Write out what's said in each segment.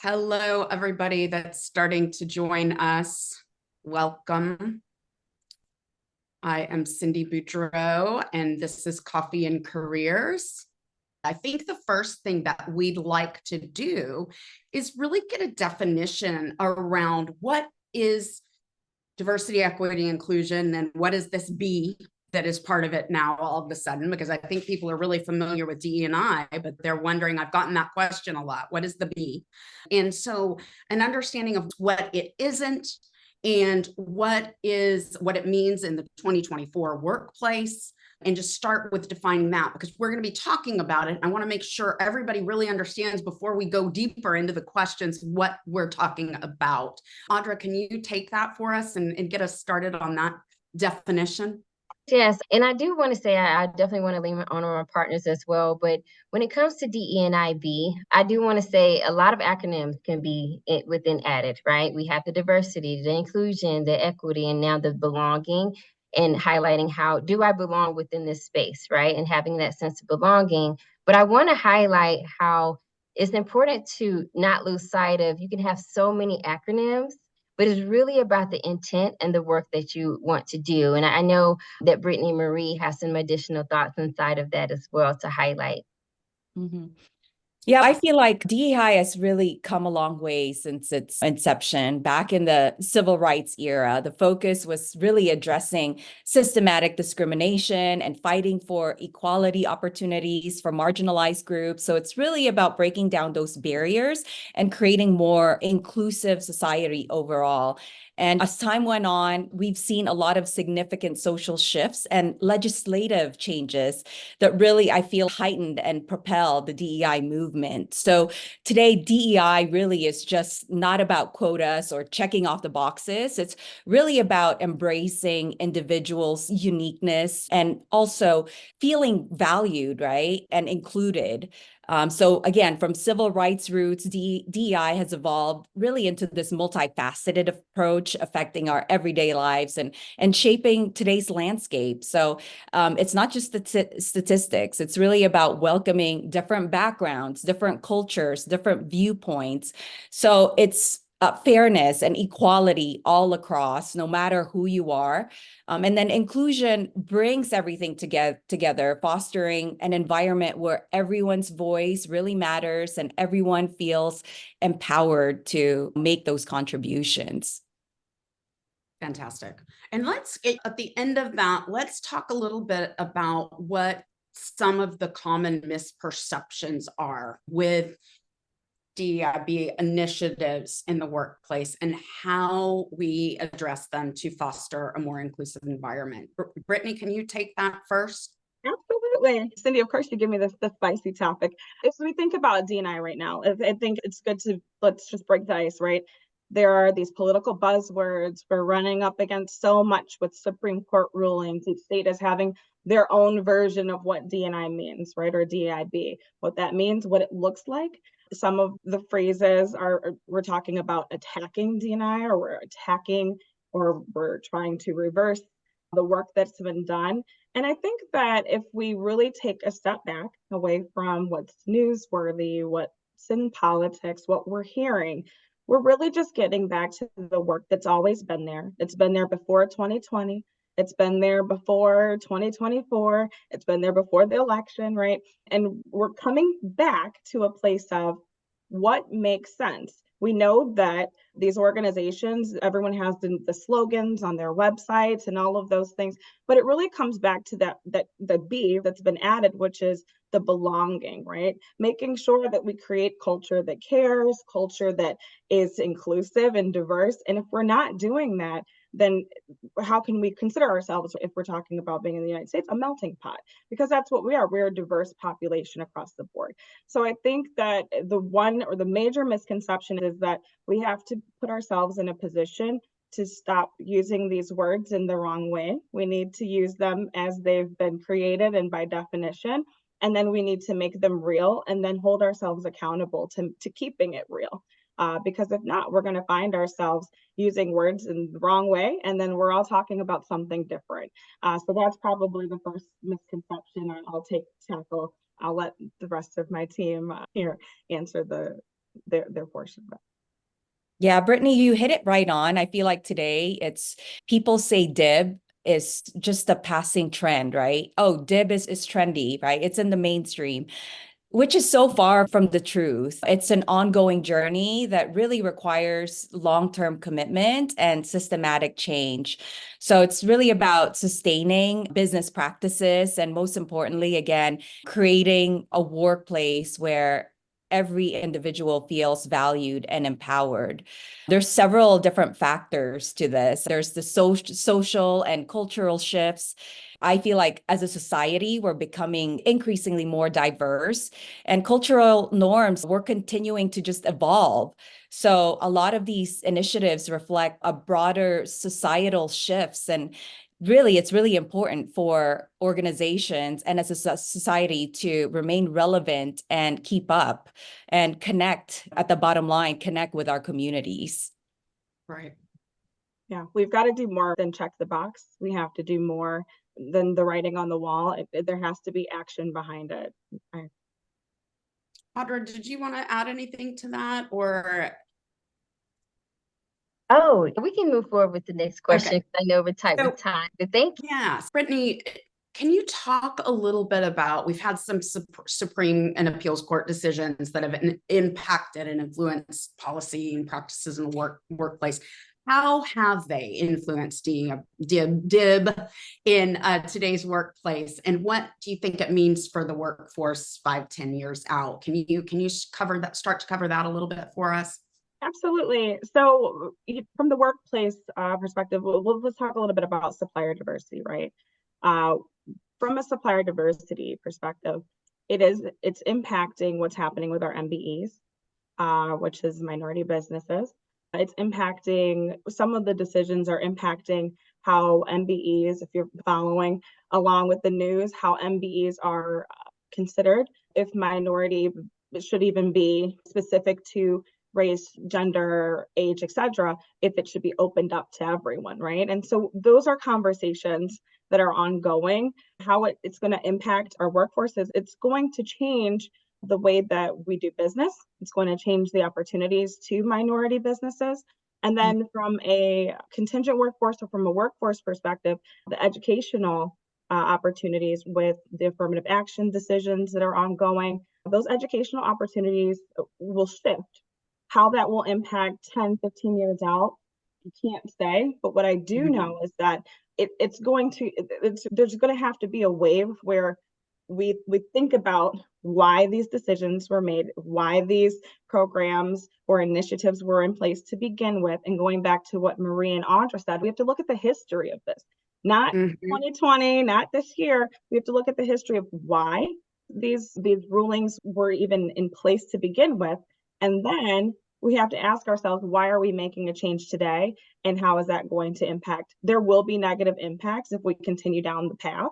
Hello, everybody that's starting to join us. Welcome. I am Cindy Boudreau, and this is Coffee and Careers. I think the first thing that we'd like to do is really get a definition around what is diversity, equity, inclusion, and what is this B that is part of it now all of a sudden, because I think people are really familiar with DE&I, but they're wondering, I've gotten that question a lot, what is the B? And so an understanding of what it isn't and what it means in the 2024 workplace, and just start with defining that, because we're going to be talking about it. I want to make sure everybody really understands before we go deeper into the questions what we're talking about. Audra, can you take that for us and get us started on that definition? Yes, and I do want to say I definitely want to lean on my partners as well. But when it comes to DE&IB, I do want to say a lot of acronyms can be within added, right? We have the diversity, the inclusion, the equity, and now the belonging, and highlighting how do I belong within this space, right? And having that sense of belonging. But I want to highlight how it's important to not lose sight of you can have so many acronyms, but it's really about the intent and the work that you want to do. And I know that Brittany Marie has some additional thoughts inside of that as well to highlight. Mm-hmm. Yeah, I feel like DEI has really come a long way since its inception. Back in the civil rights era, the focus was really addressing systematic discrimination and fighting for equality opportunities for marginalized groups. So it's really about breaking down those barriers and creating more inclusive society overall. And as time went on, we've seen a lot of significant social shifts and legislative changes that really, I feel, heightened and propelled the DEI movement. So today, DEI really is just not about quotas or checking off the boxes. It's really about embracing individuals' uniqueness and also feeling valued, right, and included. So again, from civil rights roots, DEI has evolved really into this multifaceted approach affecting our everyday lives and shaping today's landscape. So it's not just the statistics. It's really about welcoming different backgrounds, different cultures, different viewpoints. So it's fairness and equality all across, no matter who you are. And then inclusion brings everything together, fostering an environment where everyone's voice really matters and everyone feels empowered to make those contributions. Fantastic. And let's get at the end of that, let's talk a little bit about what some of the common misperceptions are with DEIB initiatives in the workplace and how we address them to foster a more inclusive environment. Brittany, can you take that first? Absolutely. Cindy, of course, you give me the spicy topic. If we think about D&I right now, I think it's good to, let's just break the ice, right? There are these political buzzwords. We're running up against so much with Supreme Court rulings. Each state is having their own version of what D&I means, right? Or DEIB, what that means, what it looks like. Some of the phrases we're talking about attacking D&I, or we're attacking, or we're trying to reverse the work that's been done. And I think that if we really take a step back away from what's newsworthy, what's in politics, what we're hearing, we're really just getting back to the work that's always been there. It's been there before 2020. It's been there before 2024. It's been there before the election, right? And we're coming back to a place of what makes sense. We know that these organizations, everyone has the slogans on their websites and all of those things, but it really comes back to that the B that's been added, which is the belonging, right? Making sure that we create culture that cares, culture that is inclusive and diverse. And if we're not doing that, then how can we consider ourselves, if we're talking about being in the United States, a melting pot? Because that's what we are. We're a diverse population across the board. So I think that the one or the major misconception is that we have to put ourselves in a position to stop using these words in the wrong way. We need to use them as they've been created and by definition. And then we need to make them real and then hold ourselves accountable to keeping it real. Because if not, we're going to find ourselves using words in the wrong way, and then we're all talking about something different. So that's probably the first misconception I'll tackle. I'll let the rest of my team here answer the their portion of it. Yeah, Brittany, you hit it right on. I feel like today it's people say DIB is just a passing trend, right? Oh, DIB is trendy, right? It's in the mainstream, which is so far from the truth. It's an ongoing journey that really requires long-term commitment and systematic change. So it's really about sustaining business practices and, most importantly, again, creating a workplace where every individual feels valued and empowered. There's several different factors to this. There's the social and cultural shifts. I feel like as a society, we're becoming increasingly more diverse, and cultural norms, we're continuing to just evolve. So a lot of these initiatives reflect a broader societal shifts, and really, it's really important for organizations and as a society to remain relevant and keep up and connect at the bottom line, connect with our communities. Right. Yeah, we've got to do more than check the box. We have to do more than the writing on the wall. There has to be action behind it. Audra, did you want to add anything to that, or? Oh, we can move forward with the next question. Okay. I know we're tight So- with time, but thank you. Yes, Brittany, can you talk a little bit about, we've had some Supreme and appeals court decisions that have impacted and influenced policy and practices in the workplace. How have they influenced DIB in today's workplace? And what do you think it means for the workforce 5-10 years out? Can you cover that, start to cover that a little bit for us? Absolutely. So from the workplace perspective, let's talk a little bit about supplier diversity, right? From a supplier diversity perspective, it's impacting what's happening with our MBEs, which is minority businesses. It's impacting, some of the decisions are impacting how MBEs, if you're following along with the news, how MBEs are considered, if minority should even be specific to race, gender, age, etc., if it should be opened up to everyone, right? And so those are conversations that are ongoing. How it's going to impact our workforces, it's going to change the way that we do business. It's going to change the opportunities to minority businesses. And then from a contingent workforce or from a workforce perspective, the educational opportunities with the affirmative action decisions that are ongoing, those educational opportunities will shift. How that will impact 10, 15 years out, you can't say. But what I do know is that there's going to have to be a wave where we think about why these decisions were made, why these programs or initiatives were in place to begin with. And going back to what Marie and Audra said, we have to look at the history of this, not 2020, not this year. We have to look at the history of why these rulings were even in place to begin with. And then we have to ask ourselves, why are we making a change today? And how is that going to impact? There will be negative impacts if we continue down the path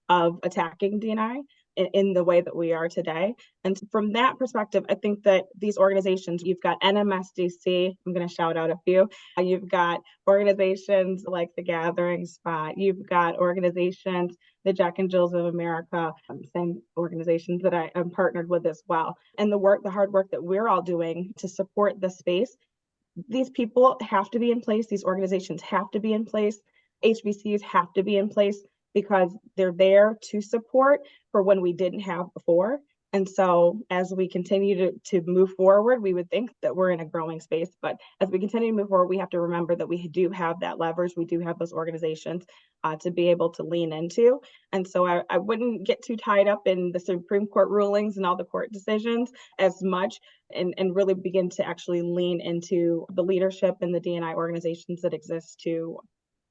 of attacking D&I in the way that we are today. And from that perspective, I think that these organizations, you've got NMSDC, I'm going to shout out a few. You've got organizations like the Gathering Spot. You've got organizations, the Jack and Jills of America, same organizations that I'm partnered with as well. And the hard work that we're all doing to support the space. These people have to be in place. These organizations have to be in place. HBCUs have to be in place, because they're there to support for when we didn't have before. And so as we continue to move forward, we would think that we're in a growing space. But as we continue to move forward, we have to remember that we do have that leverage. We do have those organizations to be able to lean into. And so I wouldn't get too tied up in the Supreme Court rulings and all the court decisions as much, and really begin to actually lean into the leadership and the D&I organizations that exist to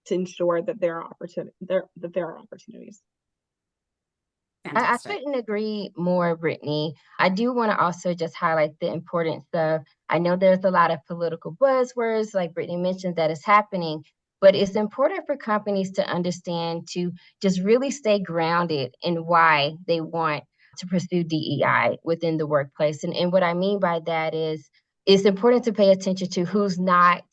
ensure that there are opportunities. I couldn't agree more, Brittany. I do want to also just highlight the importance of, I know there's a lot of political buzzwords, like Brittany mentioned, that is happening, but it's important for companies to understand, to just really stay grounded in why they want to pursue DEI within the workplace. And what I mean by that is, it's important to pay attention to who's not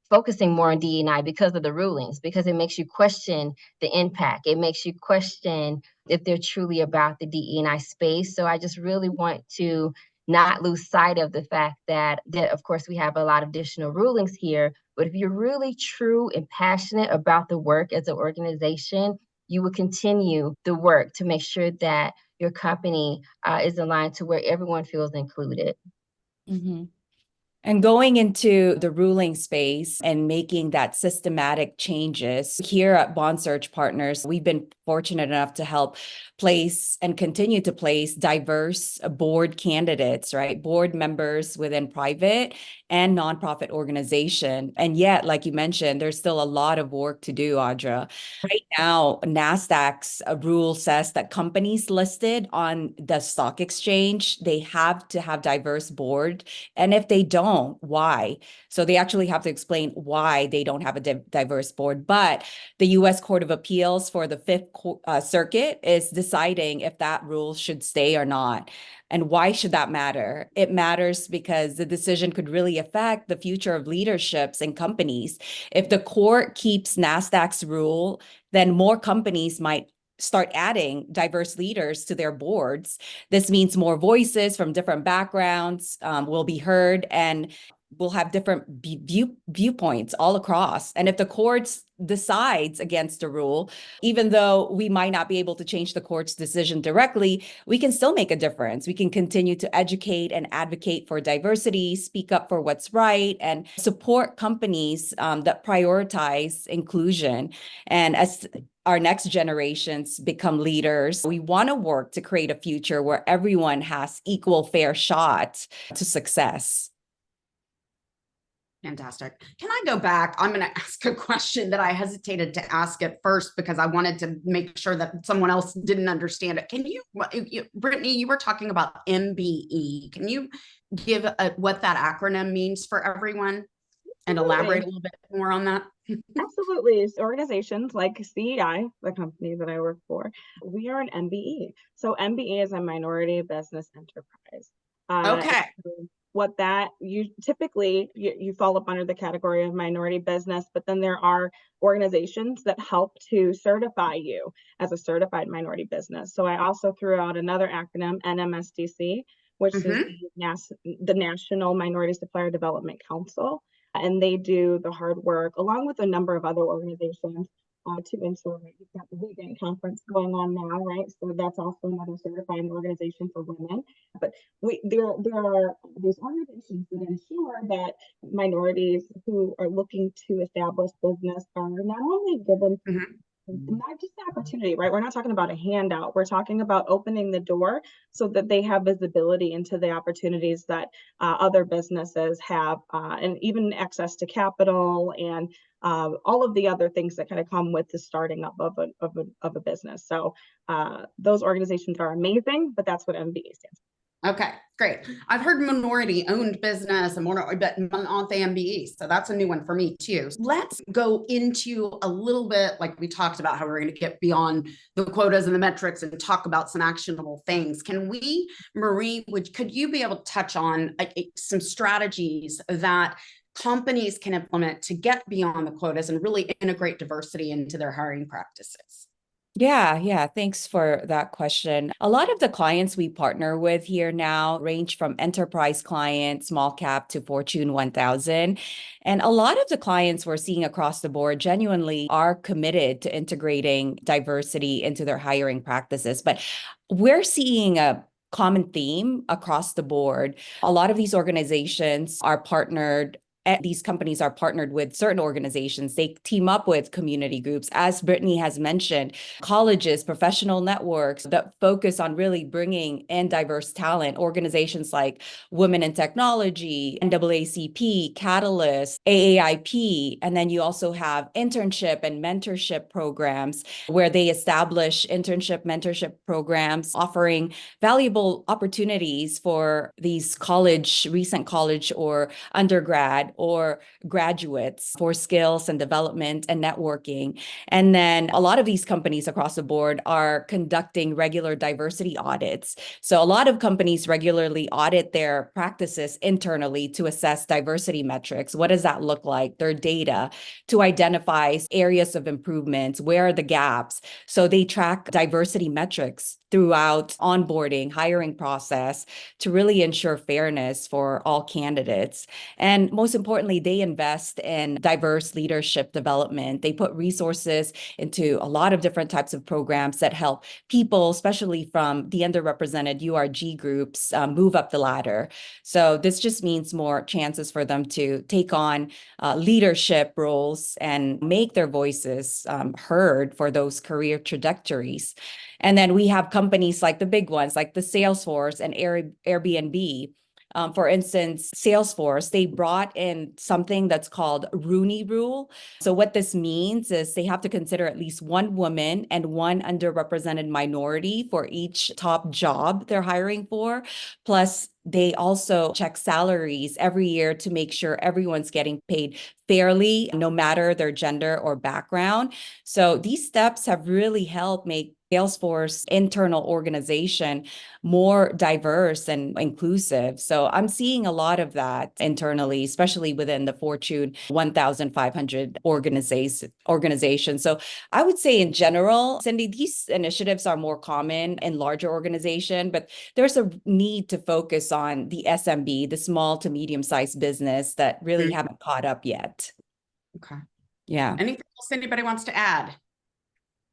focusing more on DEI because of the rulings, because it makes you question the impact. It makes you question if they're truly about the DEI space. So I just really want to not lose sight of the fact that of course we have a lot of additional rulings here, but if you're really true and passionate about the work as an organization, you will continue the work to make sure that your company is aligned to where everyone feels included. Mhm. And going into the ruling space and making that systematic changes here at Bond Search Partners, we've been fortunate enough to help place and continue to place diverse board candidates, right? Board members within private and nonprofit organization. And yet, like you mentioned, there's still a lot of work to do, Audra. Right now, NASDAQ's rule says that companies listed on the stock exchange, they have to have diverse board. And if they don't, why? So they actually have to explain why they don't have a diverse board. But the U.S. Court of Appeals for the Fifth Circuit is deciding if that rule should stay or not. And why should that matter? It matters because the decision could really affect the future of leaderships and companies. If the court keeps NASDAQ's rule, then more companies might start adding diverse leaders to their boards. This means more voices from different backgrounds will be heard, and we'll have different viewpoints all across. And if the courts decides against a rule, even though we might not be able to change the court's decision directly, we can still make a difference. We can continue to educate and advocate for diversity, speak up for what's right, and support companies that prioritize inclusion. And as our next generations become leaders, we want to work to create a future where everyone has equal fair shot to success. Fantastic. Can I go back? I'm going to ask a question that I hesitated to ask at first because I wanted to make sure that someone else didn't understand it. Can you, Brittany, you were talking about MBE. Can you give what that acronym means for everyone and elaborate a little bit more on that? Absolutely. Organizations like CEI, the company that I work for, we are an MBE. So MBE is a minority business enterprise. Okay. What that you typically you fall up under the category of minority business, but then there are organizations that help to certify you as a certified minority business. So I also threw out another acronym, NMSDC, which is the National Minority Supplier Development Council. And they do the hard work along with a number of other organizations to ensure that you've got the Vegan Conference going on now, right? So that's also another certifying organization for women. But there are these organizations that ensure that minorities who are looking to establish business are not only given not just the opportunity, right? We're not talking about a handout. We're talking about opening the door so that they have visibility into the opportunities that other businesses have, and even access to capital and all of the other things that kind of come with the starting up of a business. So those organizations are amazing, but that's what MBE stands for. Okay, great. I've heard minority owned business and more, but on the MBE. So that's a new one for me too. Let's go into a little bit, like we talked about how we're going to get beyond the quotas and the metrics and talk about some actionable things. Can we, Marie, could you be able to touch on some strategies that companies can implement to get beyond the quotas and really integrate diversity into their hiring practices? Yeah. Thanks for that question. A lot of the clients we partner with here now range from enterprise clients, small cap to Fortune 1000. And a lot of the clients we're seeing across the board genuinely are committed to integrating diversity into their hiring practices. But we're seeing a common theme across the board. A lot of these organizations are partnered. These companies are partnered with certain organizations. They team up with community groups, as Brittany has mentioned, colleges, professional networks that focus on really bringing in diverse talent. Organizations like Women in Technology, NAACP, Catalyst, AAIP. And then you also have internship and mentorship programs where they establish internship, mentorship programs, offering valuable opportunities for these recent college or undergrad undergrad or graduates for skills and development and networking. And then a lot of these companies across the board are conducting regular diversity audits. So a lot of companies regularly audit their practices internally to assess diversity metrics. What does that look like? Their data to identify areas of improvement. Where are the gaps? So they track diversity metrics throughout onboarding, hiring process to really ensure fairness for all candidates. And most importantly, they invest in diverse leadership development. They put resources into a lot of different types of programs that help people, especially from the underrepresented URG groups, move up the ladder. So this just means more chances for them to take on leadership roles and make their voices heard for those career trajectories. And then we have companies like the big ones, like the Salesforce and Airbnb. For instance, Salesforce, they brought in something that's called Rooney Rule. So what this means is they have to consider at least one woman and one underrepresented minority for each top job they're hiring for. Plus, they also check salaries every year to make sure everyone's getting paid fairly, no matter their gender or background. So these steps have really helped make Salesforce internal organization more diverse and inclusive. So I'm seeing a lot of that internally, especially within the Fortune 1,500 organization. So I would say in general, Cindy, these initiatives are more common in larger organizations, but there's a need to focus on the SMB, the small to medium-sized business that really haven't caught up yet. Okay. Yeah. Anything else anybody wants to add?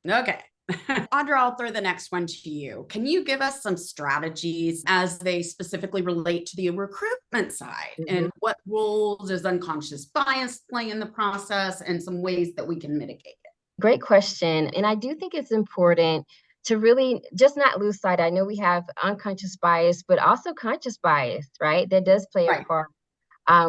Okay. Audra, I'll throw the next one to you. Can you give us some strategies as they specifically relate to the recruitment side? And what roles does unconscious bias play in the process and some ways that we can mitigate it? Great question. And I do think it's important to really just not lose sight. I know we have unconscious bias, but also conscious bias, right? That does play a part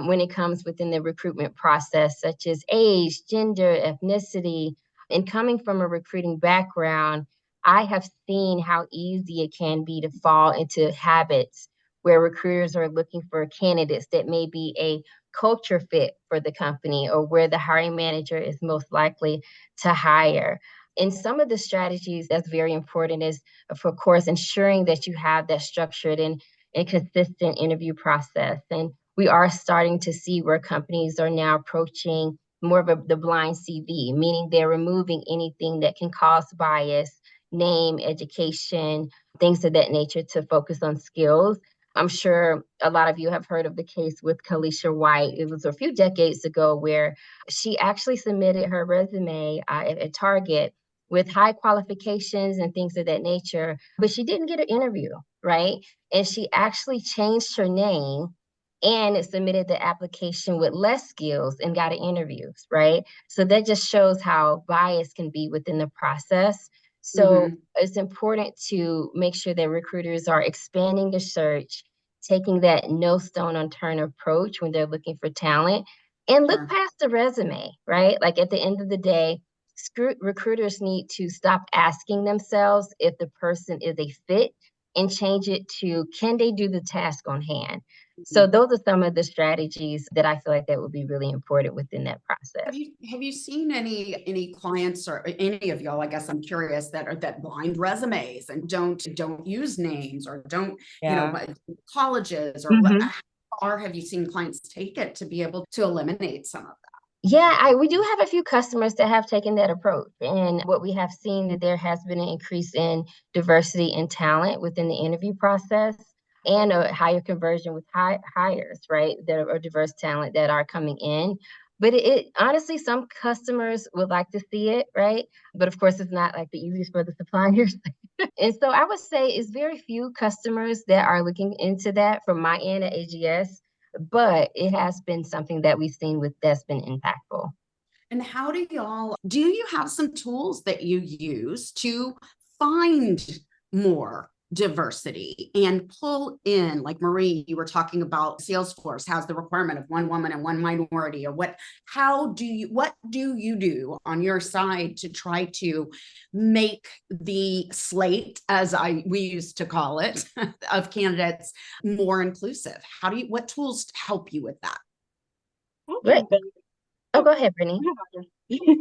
when it comes within the recruitment process, such as age, gender, ethnicity. And coming from a recruiting background, I have seen how easy it can be to fall into habits where recruiters are looking for candidates that may be a culture fit for the company or where the hiring manager is most likely to hire. And some of the strategies that's very important is, of course, ensuring that you have that structured and consistent interview process. And we are starting to see where companies are now approaching more of the blind CV, meaning they're removing anything that can cause bias, name, education, things of that nature to focus on skills. I'm sure a lot of you have heard of the case with Kalisha White. It was a few decades ago where she actually submitted her resume at Target with high qualifications and things of that nature, but she didn't get an interview, right? And she actually changed her name and submitted the application with less skills and got an interview, right? So that just shows how bias can be within the process. So it's important to make sure that recruiters are expanding the search, taking that no stone unturned approach when they're looking for talent, and look past the resume, right? Like at the end of the day, recruiters need to stop asking themselves if the person is a fit and change it to, can they do the task on hand? So those are some of the strategies that I feel like that would be really important within that process. Have you seen any clients or any of y'all, I guess I'm curious, that blind resumes and don't use names or don't, colleges or what, how far have you seen clients take it to be able to eliminate some of that? Yeah, we do have a few customers that have taken that approach. And what we have seen that there has been an increase in diversity and talent within the interview process and a higher conversion with hires, right? That are diverse talent that are coming in. But it honestly, some customers would like to see it, right? But of course, it's not like the easiest for the suppliers. And so I would say it's very few customers that are looking into that from my end at AGS. But it has been something that we've seen that's been impactful. And how do you have some tools that you use to find more diversity and pull in, like Marie, you were talking about Salesforce has the requirement of one woman and one minority, or what do you do on your side to try to make the slate, as we used to call it, of candidates more inclusive? What tools help you with that? I'll Great. jump in. Oh, go ahead, Brittany.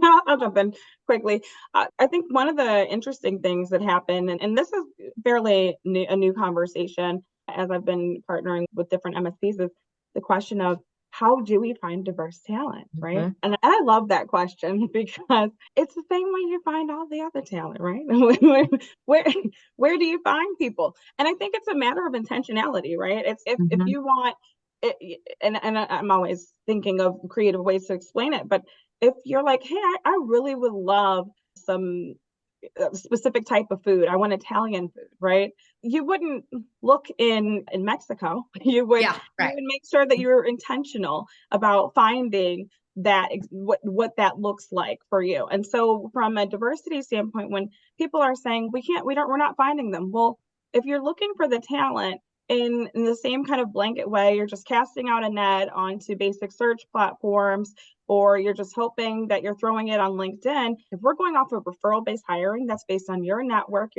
I'll jump in quickly. I think one of the interesting things that happened, and this is fairly a new conversation as I've been partnering with different MSPs, is the question of how do we find diverse talent, right? Mhm. And I love that question because it's the same way you find all the other talent, right? where where do you find people? And I think it's a matter of intentionality, right? It's if Mhm. you want it, and I'm always thinking of creative ways to explain it, but if you're like, hey, I really would love some specific type of food. I want Italian food, right? You wouldn't look in Mexico. You would Yeah, you right. would make sure that you're intentional about finding that what that looks like for you. And so from a diversity standpoint, when people are saying we're not finding them. Well, if you're looking for the talent in the same kind of blanket way, you're just casting out a net onto basic search platforms, or you're just hoping that you're throwing it on LinkedIn. If we're going off of referral-based hiring, that's based on your network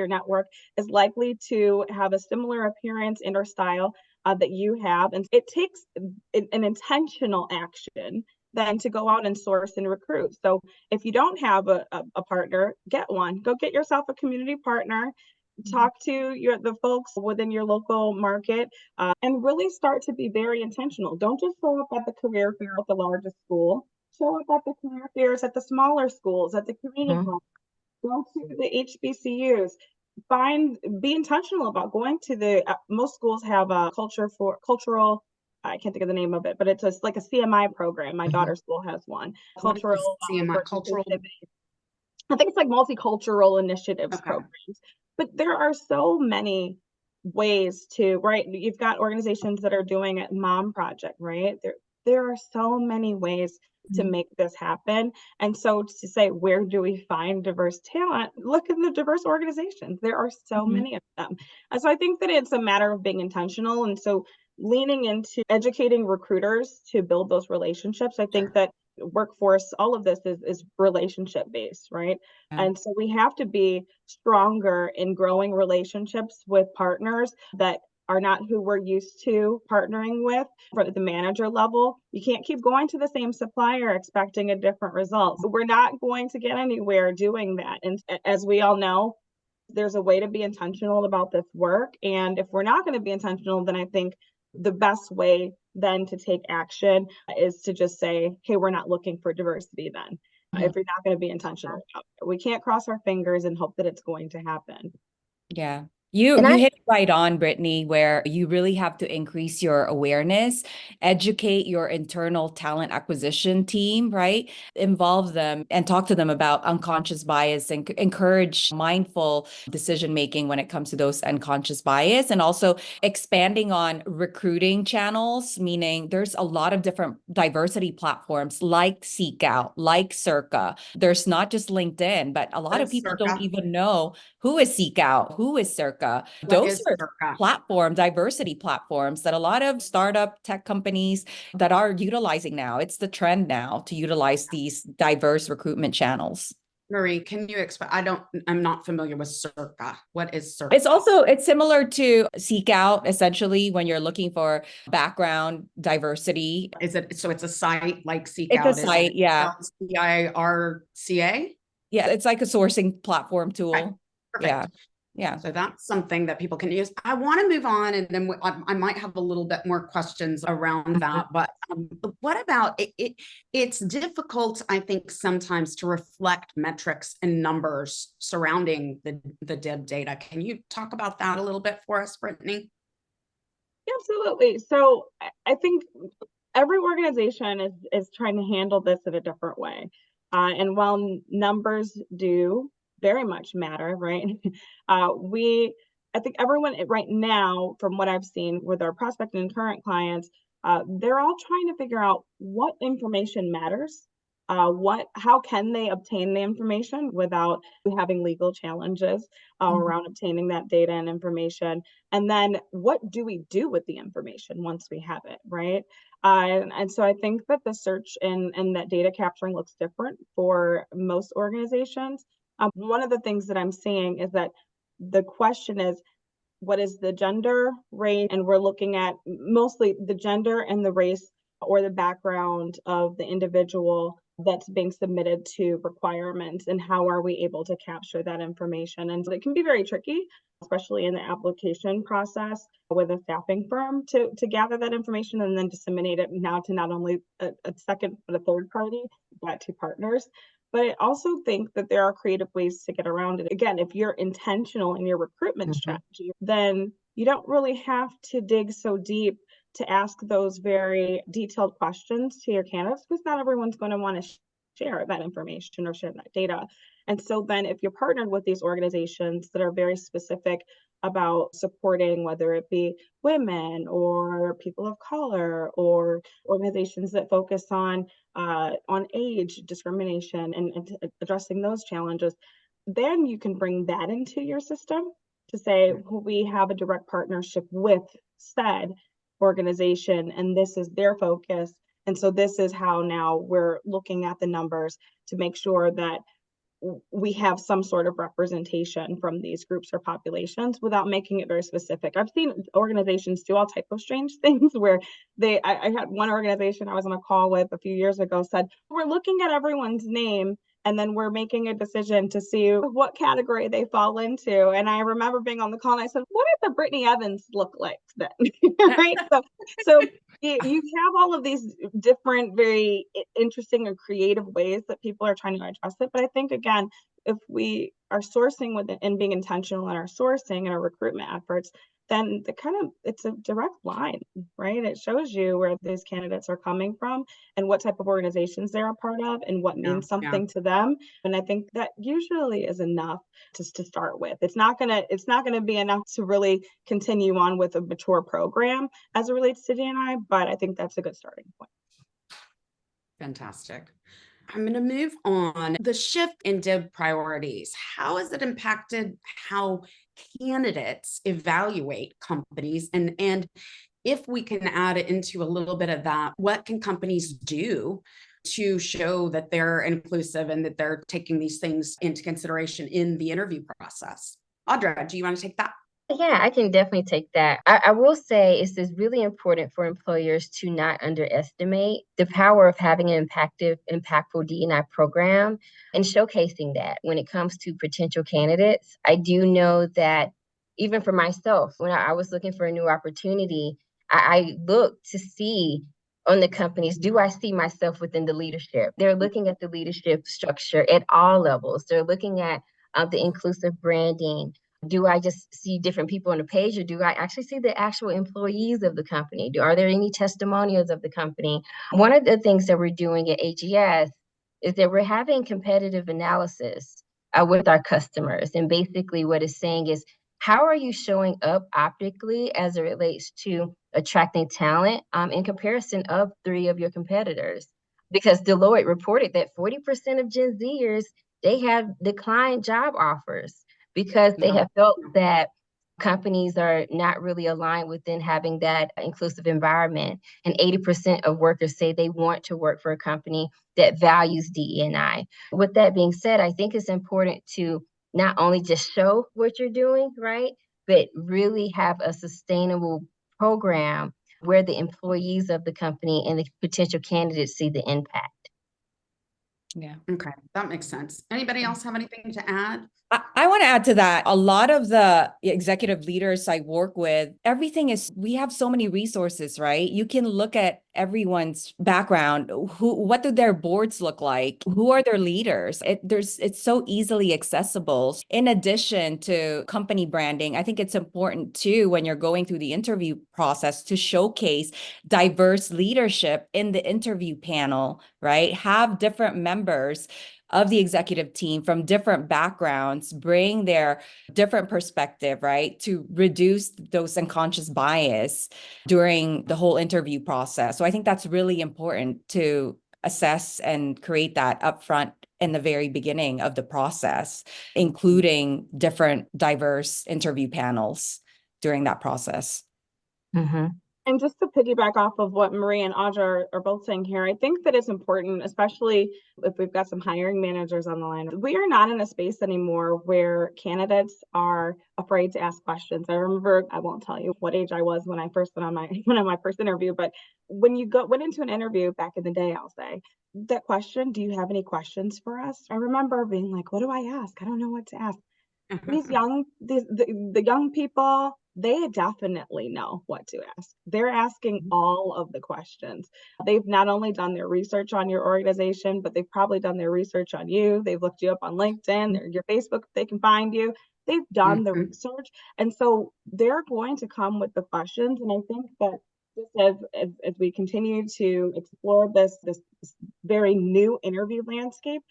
is likely to have a similar appearance and or style that you have. And it takes an intentional action then to go out and source and recruit. So if you don't have a partner, get one. Go get yourself a community partner. Talk to the folks within your local market, and really start to be very intentional. Don't just show up at the career fair at the largest school. Show up at the career fairs at the smaller schools, at the community Mhm. college. Go to the HBCUs. Be intentional about going to the. Most schools have a cultural. I can't think of the name of it, but it's like a CMI program. My Mhm. daughter's school has one. What is Cultural CMI, for cultural? inclusivity. I think it's like multicultural initiatives Okay. programs. But there are so many ways to, right? You've got organizations that are doing it, Mom Project, right? There are so many ways to Mhm. make this happen. And so to say, where do we find diverse talent? Look in the diverse organizations. There are so Mhm. many of them. And so I think that it's a matter of being intentional. And so leaning into educating recruiters to build those relationships. I think that workforce, all of this is relationship based, right? Yeah. And so we have to be stronger in growing relationships with partners that are not who we're used to partnering with for the manager level. You can't keep going to the same supplier expecting a different result. We're not going to get anywhere doing that. And as we all know, there's a way to be intentional about this work. And if we're not going to be intentional, then I think the best way then to take action is to just say, hey, we're not looking for diversity then. If you're not going to be intentional about it. We can't cross our fingers and hope that it's going to happen. Yeah. You And you I hit it right on, Brittany, where you really have to increase your awareness, educate your internal talent acquisition team, right? Involve them and talk to them about unconscious bias and encourage mindful decision making when it comes to those unconscious bias, and also expanding on recruiting channels, meaning there's a lot of different diversity platforms like Seek Out, like Circa. There's not just LinkedIn, but a lot What of is people don't Circa? even know who is Seek Out, who is Circa. What Those is are Circa? diversity platforms that a lot of startup tech companies that are utilizing now. It's the trend now to utilize these diverse recruitment channels. Marie, can you explain? I'm not familiar with Circa. What is Circa? It's similar to Seek Out, essentially, when you're looking for background diversity. So it's a site like Seek It's a Out, is site, it yeah. CIRCA? Yeah, it's like a sourcing platform tool. Okay, Yeah. perfect. Yeah. So that's something that people can use. I want to move on, and then I might have a little bit more questions around that. But what about it? It's difficult, I think, sometimes to reflect metrics and numbers surrounding the dead data. Can you talk about that a little bit for us, Brittany? Absolutely. So I think every organization is trying to handle this in a different way. And while numbers do very much matter, right? I think everyone right now, from what I've seen with our prospect and current clients, they're all trying to figure out what information matters. How can they obtain the information without having legal challenges around obtaining that data and information? And then what do we do with the information once we have it, right? And so I think that the search and that data capturing looks different for most organizations. One of the things that I'm seeing is that the question is, what is the gender, race? And we're looking at mostly the gender and the race or the background of the individual that's being submitted to requirements, and how are we able to capture that information. And so it can be very tricky, especially in the application process with a staffing firm, to gather that information and then disseminate it now to not only a second but a third party, but to partners. But I also think that there are creative ways to get around it. Again, if you're intentional in your recruitment strategy, then you don't really have to dig so deep to ask those very detailed questions to your candidates, because not everyone's going to want to share that information or share that data. And so then if you're partnered with these organizations that are very specific about supporting, whether it be women or people of color, or organizations that focus on age discrimination and addressing those challenges, then you can bring that into your system to say, well, we have a direct partnership with said organization, and this is their focus. And so this is how now we're looking at the numbers to make sure that we have some sort of representation from these groups or populations without making it very specific. I've seen organizations do all type of strange things where I had one organization I was on a call with a few years ago said, we're looking at everyone's name and then we're making a decision to see what category they fall into. And I remember being on the call and I said, what does the Brittany Evans look like then? Right? So you have all of these different, very interesting and creative ways that people are trying to address it. But I think, again, if we are sourcing with it and being intentional in our sourcing and our recruitment efforts, then it's a direct line, right? It shows you where these candidates are coming from and what type of organizations they're a part of and what means something to them. And I think that usually is enough just to start with. It's not gonna be enough to really continue on with a mature program as it relates to D&I, but I think that's a good starting point. Fantastic. I'm going to move on. The shift in DIB priorities, how has it impacted how candidates evaluate companies? And if we can add it into a little bit of that, what can companies do to show that they're inclusive and that they're taking these things into consideration in the interview process? Audra, do you want to take that? Yeah, I can definitely take that. I will say it's really important for employers to not underestimate the power of having an impactful D&I program and showcasing that when it comes to potential candidates. I do know that even for myself, when I was looking for a new opportunity, I looked to see on the companies, do I see myself within the leadership? They're looking at the leadership structure at all levels. They're looking at the inclusive branding. Do I just see different people on the page, or do I actually see the actual employees of the company? Are there any testimonials of the company? One of the things that we're doing at AGS is that we're having competitive analysis with our customers. And basically what it's saying is, how are you showing up optically as it relates to attracting talent in comparison of 3 of your competitors? Because Deloitte reported that 40% of Gen Zers, they have declined job offers because they have felt that companies are not really aligned within having that inclusive environment. And 80% of workers say they want to work for a company that values DE&I. With that being said, I think it's important to not only just show what you're doing, right, but really have a sustainable program where the employees of the company and the potential candidates see the impact. Yeah. Okay, that makes sense. Anybody else have anything to add? I want to add to that. A lot of the executive leaders I work with, we have so many resources, right? You can look at everyone's background. What do their boards look like? Who are their leaders? It's so easily accessible. In addition to company branding, I think it's important too, when you're going through the interview process, to showcase diverse leadership in the interview panel, right? Have different members of the executive team from different backgrounds bring their different perspective, right, to reduce those unconscious bias during the whole interview process. So I think that's really important to assess and create that upfront in the very beginning of the process, including different diverse interview panels during that process. Mm-hmm. And just to piggyback off of what Marie and Audra are both saying here, I think that it's important, especially if we've got some hiring managers on the line. We are not in a space anymore where candidates are afraid to ask questions. I remember, I won't tell you what age I was when I first went on my first interview, but when you went into an interview back in the day, I'll say, that question, do you have any questions for us? I remember being like, what do I ask? I don't know what to ask. The young people, they definitely know what to ask. They're asking all of the questions. They've not only done their research on your organization, but they've probably done their research on you. They've looked you up on LinkedIn, your Facebook, they can find you. They've done the research. And so they're going to come with the questions. And I think that just as we continue to explore this very new interview landscape,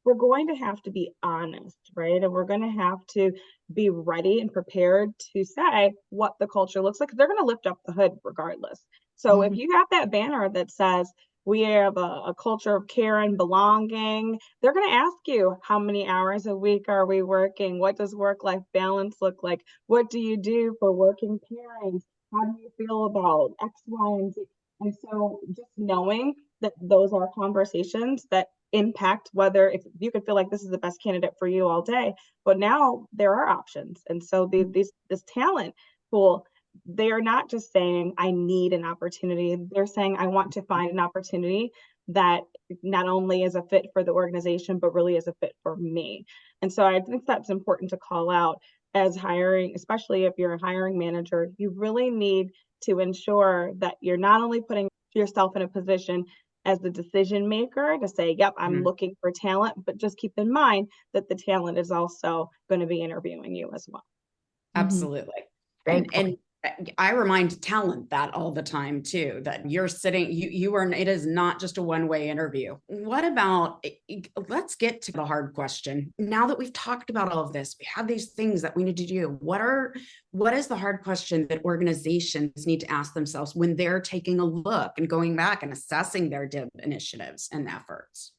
we're going to have to be honest, right? And we're going to have to be ready and prepared to say what the culture looks like. They're going to lift up the hood regardless. So if you have that banner that says, we have a culture of care and belonging, they're going to ask you, how many hours a week are we working? What does work-life balance look like? What do you do for working parents? How do you feel about X, Y, and Z? And so just knowing that those are conversations that impact whether, if you could feel like this is the best candidate for you all day, but now there are options. And so this talent pool, they are not just saying, I need an opportunity. They're saying, I want to find an opportunity that not only is a fit for the organization, but really is a fit for me. And so I think that's important to call out as hiring, especially if you're a hiring manager. You really need to ensure that you're not only putting yourself in a position as the decision maker to say, yep, I'm looking for talent, but just keep in mind that the talent is also going to be interviewing you as well. Absolutely. And I remind talent that all the time too, that you're sitting, it is not just a one-way interview. What about, let's get to the hard question. Now that we've talked about all of this, we have these things that we need to do. What is the hard question that organizations need to ask themselves when they're taking a look and going back and assessing their DIB initiatives and efforts?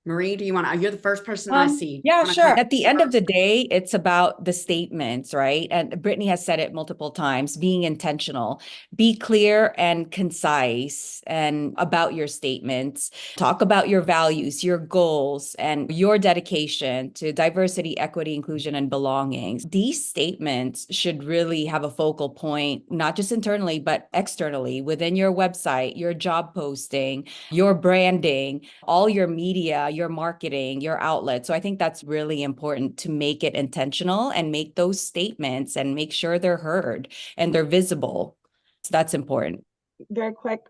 Marie, you're the first person I see. Yeah, sure. At the end of the day, it's about the statements, right? And Brittany has said it multiple times, being intentional, be clear and concise and about your statements. Talk about your values, your goals, and your dedication to diversity, equity, inclusion, and belonging. These statements should really have a focal point, not just internally, but externally within your website, your job posting, your branding, all your media, your marketing, your outlet. So I think that's really important to make it intentional and make those statements and make sure they're heard and they're visible. So that's important. Very quick,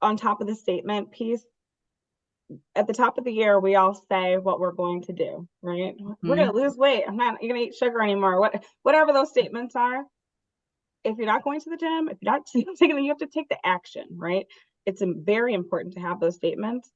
on top of the statement piece, at the top of the year, we all say what we're going to do, right? We're going to lose weight. I'm not going to eat sugar anymore. Whatever those statements are. If you're not going to the gym, if you're not taking them, you have to take the action, right? It's very important to have those statements.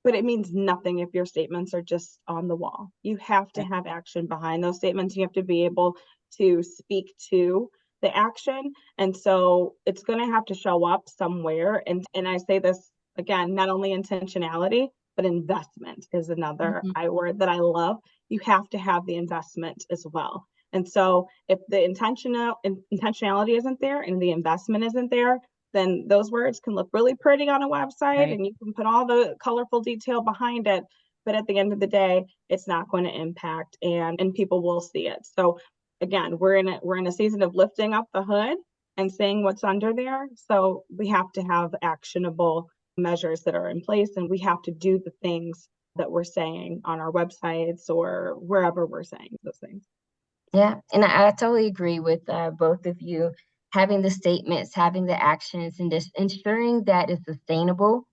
But it means nothing if your statements are just on the wall. You have to have action behind those statements. You have to be able to speak to the action. And so it's going to have to show up somewhere. And I say this again, not only intentionality, but investment is another I word that I love. You have to have the investment as well. And so if the intentionality isn't there and the investment isn't there, then those words can look really pretty on a website and you can put all the colorful detail behind it. But at the end of the day, it's not going to impact and people will see it. So again, we're in a season of lifting up the hood and seeing what's under there. So we have to have actionable measures that are in place, and we have to do the things that we're saying on our websites or wherever we're saying those things. Yeah, and I totally agree with both of you. Having the statements, having the actions, and just ensuring that it's sustainable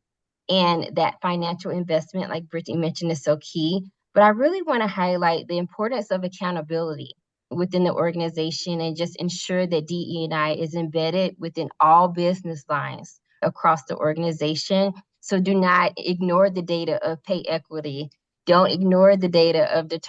and that financial investment, like Brittany mentioned, is so key. But I really want to highlight the importance of accountability within the organization and just ensure that DE&I is embedded within all business lines across the organization. So do not ignore the data of pay equity. Don't ignore the data of the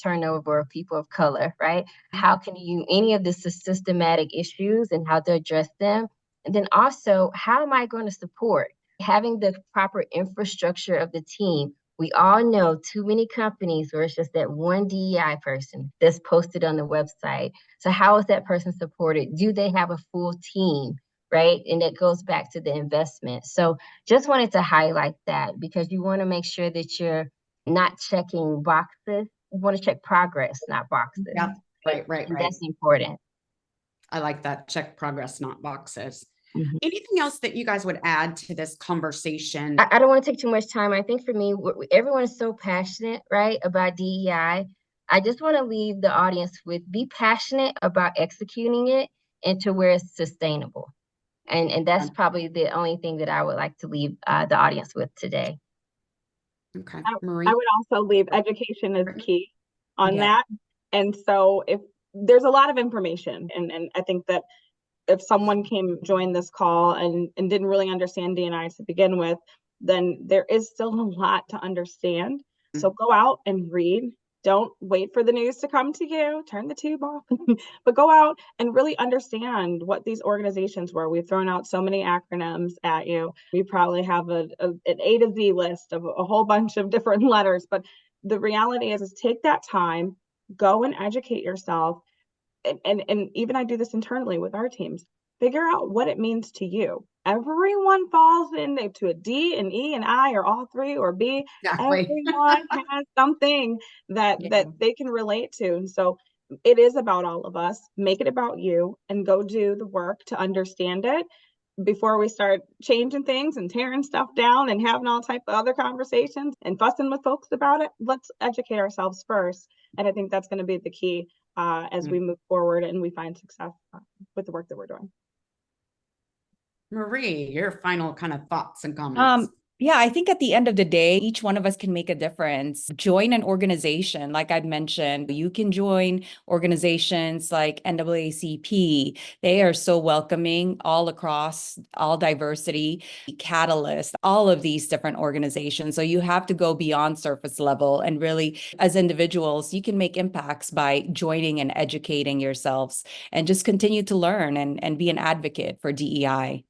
turnover of people of color, right? How can you, any of the systematic issues and how to address them? And then also, how am I going to support? Having the proper infrastructure of the team. We all know too many companies where it's just that one DEI person that's posted on the website. So how is that person supported? Do they have a full team, right? And it goes back to the investment. So just wanted to highlight that because you want to make sure that you're not checking boxes. You want to check progress, not boxes. Yeah, right. And that's important. I like that. Check progress, not boxes. Mhm. Anything else that you guys would add to this conversation? I don't want to take too much time. I think for me, everyone is so passionate, right, about DEI. I just want to leave the audience with be passionate about executing it into where it's sustainable. And that's probably the only thing that I would like to leave the audience with today. Okay, I Marie. would also leave education is key on Yeah. that. And so if there's a lot of information, and I think that if someone join this call and didn't really understand D&I to begin with, then there is still a lot to understand. So go out and read. Don't wait for the news to come to you. Turn the tube off, but go out and really understand what these organizations were. We've thrown out so many acronyms at you. You probably have an A to Z list of a whole bunch of different letters, but the reality is take that time, go and educate yourself. And even I do this internally with our teams. Figure out what it means to you. Everyone falls into a D, an E, an I, or all three, or B. Exactly. Everyone has something that they can relate to. And so it is about all of us. Make it about you and go do the work to understand it before we start changing things and tearing stuff down and having all type of other conversations and fussing with folks about it. Let's educate ourselves first. And I think that's going to be the key as we move forward and we find success with the work that we're doing. Marie, your final kind of thoughts and comments. Yeah, I think at the end of the day, each one of us can make a difference. Join an organization. Like I'd mentioned, you can join organizations like NAACP. They are so welcoming all across, all diversity, Catalyst, all of these different organizations. So you have to go beyond surface level and really, as individuals, you can make impacts by joining and educating yourselves and just continue to learn and be an advocate for DEI.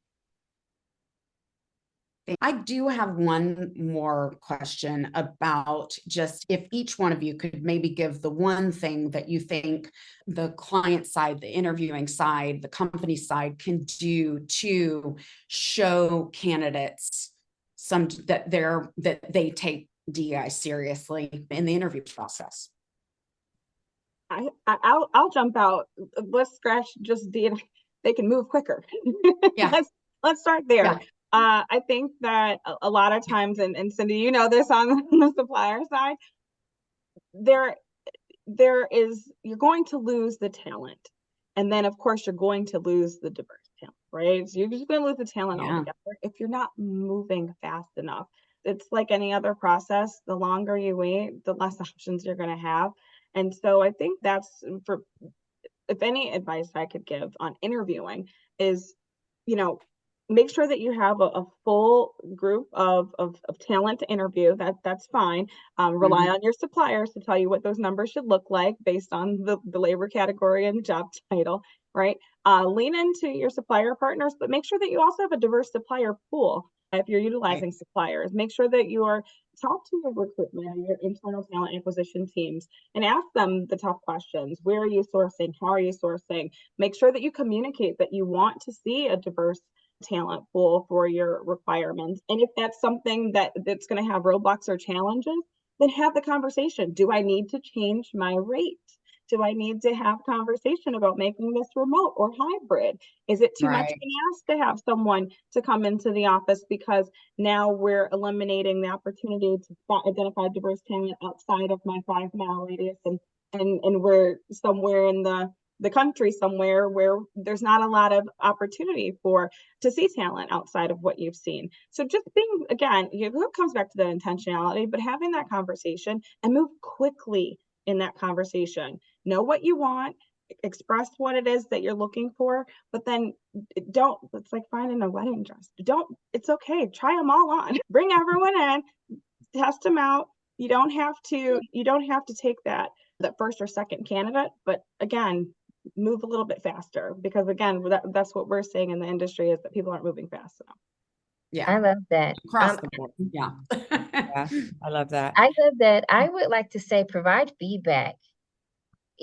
I do have one more question about just if each one of you could maybe give the one thing that you think the client side, the interviewing side, the company side can do to show candidates that they take DEI seriously in the interview process. I'll jump out. Let's scratch just D&I. They can move quicker. Yeah. Let's start there. Yeah. I think that a lot of times, and Cindy, you know this on the supplier side, you're going to lose the talent. And then of course you're going to lose the diverse talent, right? So you're just going to lose the talent altogether if you're not moving fast enough. It's like any other process. The longer you wait, the less options you're going to have. And so I think that's if any advice I could give on interviewing is, make sure that you have a full group of talent to interview. That's fine. Rely on your suppliers to tell you what those numbers should look like based on the labor category and the job title, right? Lean into your supplier partners, but make sure that you also have a diverse supplier pool. If you're utilizing suppliers, make sure that talk to your recruitment, your internal talent acquisition teams, and ask them the tough questions. Where are you sourcing? How are you sourcing? Make sure that you communicate that you want to see a diverse talent pool for your requirements. And if that's something that's going to have roadblocks or challenges, then have the conversation. Do I need to change my rate? Do I need to have conversation about making this remote or hybrid? Is it too much to ask to have someone to come into the office because now we're eliminating the opportunity to identify diverse talent outside of my 5-mile radius and we're somewhere in the country somewhere where there's not a lot of opportunity to see talent outside of what you've seen. So just being, again, it comes back to the intentionality, but having that conversation and move quickly in that conversation. Know what you want, express what it is that you're looking for, but then it's like finding a wedding dress. It's okay. Try them all on. Bring everyone in, test them out. You don't have to take that first or second candidate, but again, move a little bit faster because again, that's what we're seeing in the industry is that people aren't moving fast enough. Yeah. I love that. Across the board. Yeah. Yeah, I love that. I love that. I would like to say provide feedback.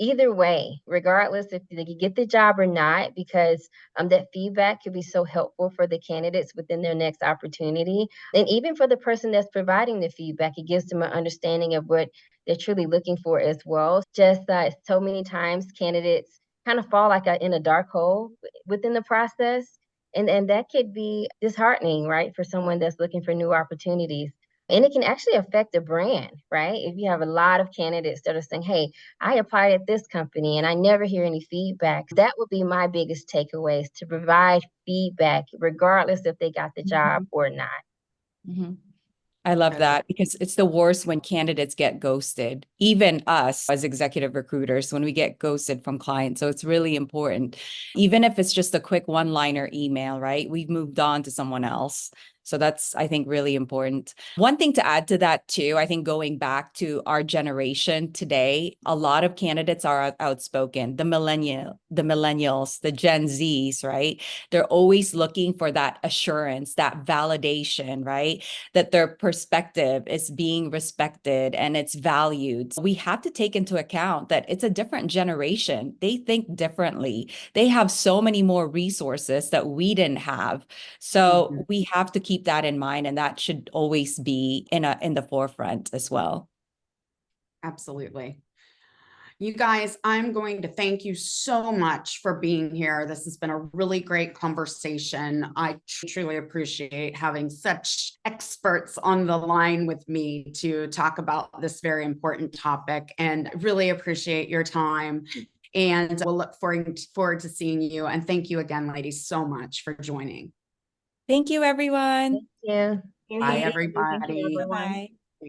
either way, regardless if they get the job or not, because that feedback could be so helpful for the candidates within their next opportunity. And even for the person that's providing the feedback, it gives them an understanding of what they're truly looking for as well. Just so many times candidates kind of fall like in a dark hole within the process. And that could be disheartening, right, for someone that's looking for new opportunities. And it can actually affect the brand, right? If you have a lot of candidates that are saying, hey, I applied at this company and I never hear any feedback. That would be my biggest takeaways, to provide feedback regardless if they got the job or not. Mhm. I love that, because it's the worst when candidates get ghosted, even us as executive recruiters, when we get ghosted from clients. So it's really important, even if it's just a quick one-liner email, right? We've moved on to someone else. So that's, I think, really important. One thing to add to that too, I think going back to our generation today, a lot of candidates are outspoken, the millennials, the Gen Zs, right? They're always looking for that assurance, that validation, right? That their perspective is being respected and it's valued. We have to take into account that it's a different generation. They think differently. They have so many more resources that we didn't have. So we have to keep that in mind, and that should always be in the forefront as well. Absolutely. You guys, I'm going to thank you so much for being here. This has been a really great conversation. I truly appreciate having such experts on the line with me to talk about this very important topic, and really appreciate your time. And we'll look forward to seeing you. And thank you again, ladies, so much for joining. Thank you, everyone. Thank you. Bye, Thank you, everybody. everyone. Bye.